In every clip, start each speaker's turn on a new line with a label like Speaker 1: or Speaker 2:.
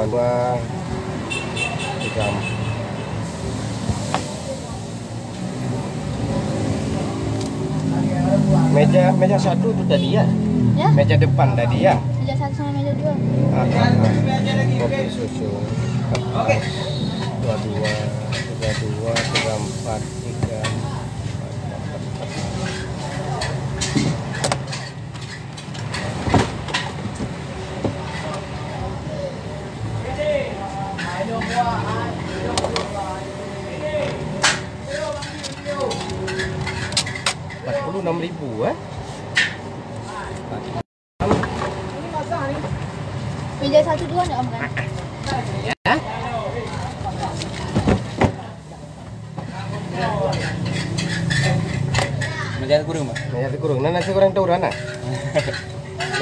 Speaker 1: 2, 3. Meja satu tu tadi ya?
Speaker 2: Ya?
Speaker 1: Meja depan tadi ya?
Speaker 2: Meja 1 sama meja 2.
Speaker 1: Kopi susu. Oke. 22, 32, 34, 3. Rp46.000
Speaker 2: Meja 1, 2 enggak Om kan?
Speaker 1: Ya?
Speaker 3: Meja kurung, Pak.
Speaker 1: Meja kurung. Nah, nasi goreng tauran ah.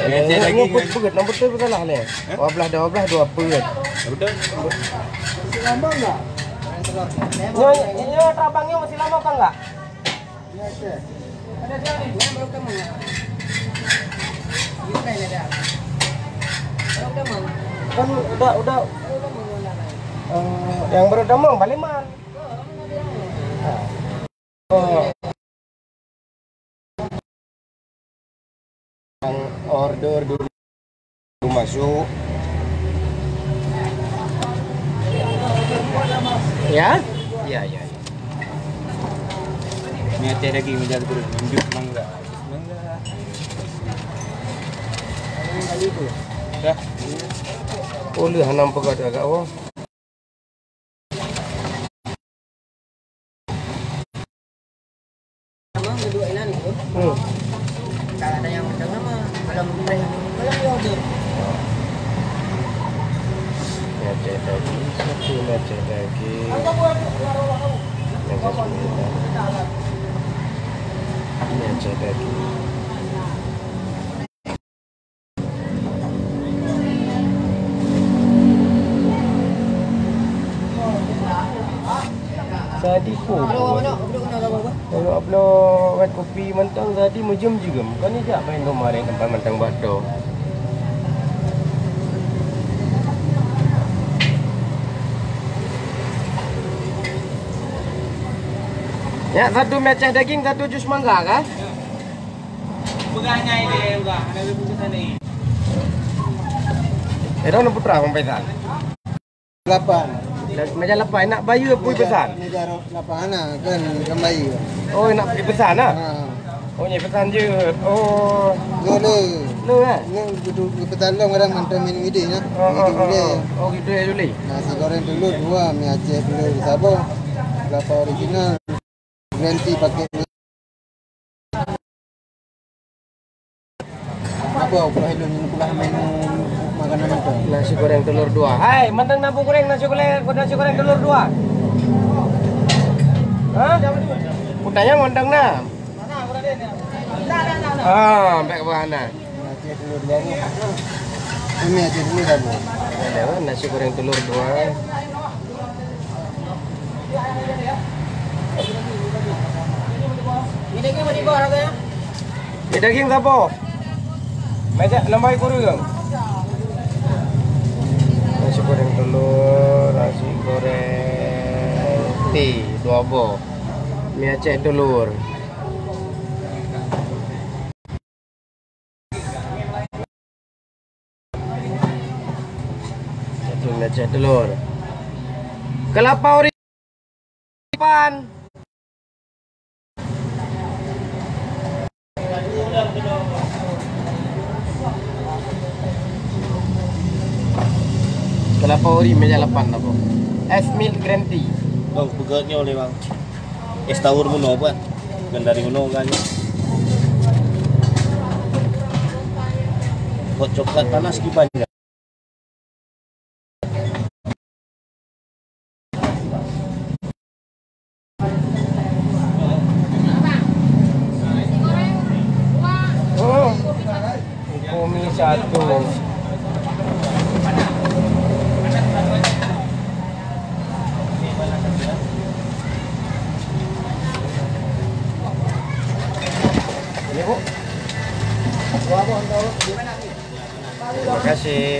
Speaker 3: Meja lagi.
Speaker 1: Begut nombor tu betul lah le. 12 2 peut.
Speaker 3: Betul.
Speaker 1: Masih lama enggak? Nyonya trabangnya masih lama apa enggak? Ya, Chef. Ada dia nih. Yang baru kamu ya. Gimana ini dia? Baru kamu. Kan udah. Yang baru damang Baliman. Oh. Yang order dulu masuk. Ya? Ya.
Speaker 3: Ini ada lagi meja kurung. Jus mangga. Dah.
Speaker 1: Oh, lu hanam pegat agak awak.
Speaker 4: Dua ini nih, kalau ada yang macam nama, kalau ya order.
Speaker 1: Meja lagi, satu meja lagi. Meja lagi. Tadi pun kalau upload wet kopi mentang tadi macam juga. Bukan ni tak main rumah yang tempat mentang batu. Ya, satu mecah daging, satu jus mangga kan?
Speaker 3: Pegahnya ini, udah. Ada bungkusan ini.
Speaker 1: Era nak putra pempesan.
Speaker 4: 8.
Speaker 1: Meja lepas nak bayu pun pesan.
Speaker 4: Meja 8 ana kan bayi.
Speaker 1: Oh, nak pergi pesan ah? Oh, ni pesan je. Oh. Lu eh?
Speaker 4: Ni petandong orang mantan minum ide ya.
Speaker 1: Oh, gitu ya Juli.
Speaker 4: Nasi goreng dulu 2, mie Aceh dulu sabo. Kelapa original. Ganti pakai apa? Kalau hello ni pula main makanan apa?
Speaker 1: Nasi goreng telur 2. Hai, mantang nabung goreng nasi goreng telur 2. Hah? Putanya mantang na.
Speaker 4: Mana berada ni? Nah.
Speaker 1: Ah, sampai ke bawah na.
Speaker 4: Nasi telur baru. Ini aja dulu sabo.
Speaker 1: Ada nasi goreng telur 2.
Speaker 4: Ini daging mana bawa harganya?
Speaker 1: Ini daging siapa? Meja lambai kurung. Nasi goreng telur, nasi goreng teh 2 boh. Mie Aceh telur. Satu mie Aceh telur. Kelapa original. Kelapa ori meja 8 apa? Es milk green tea.
Speaker 3: Oh, begatnya oleh bang. Es tawur muno apa? Kan dari muno kan. Hot coklat panas gimana?
Speaker 1: Kopi 1. Ini Bu. Terima kasih.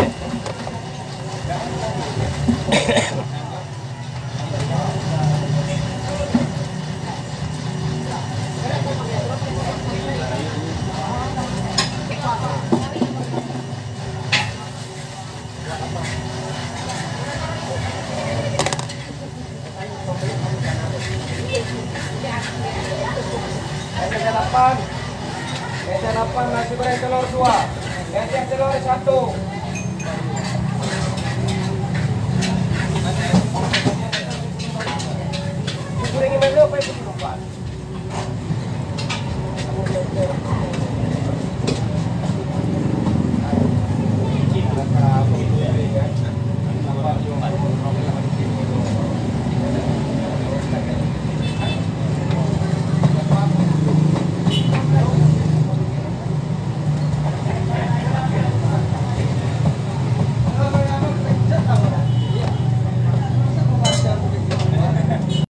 Speaker 1: Meja 8 nasi goreng telur 2. Meja telur 1.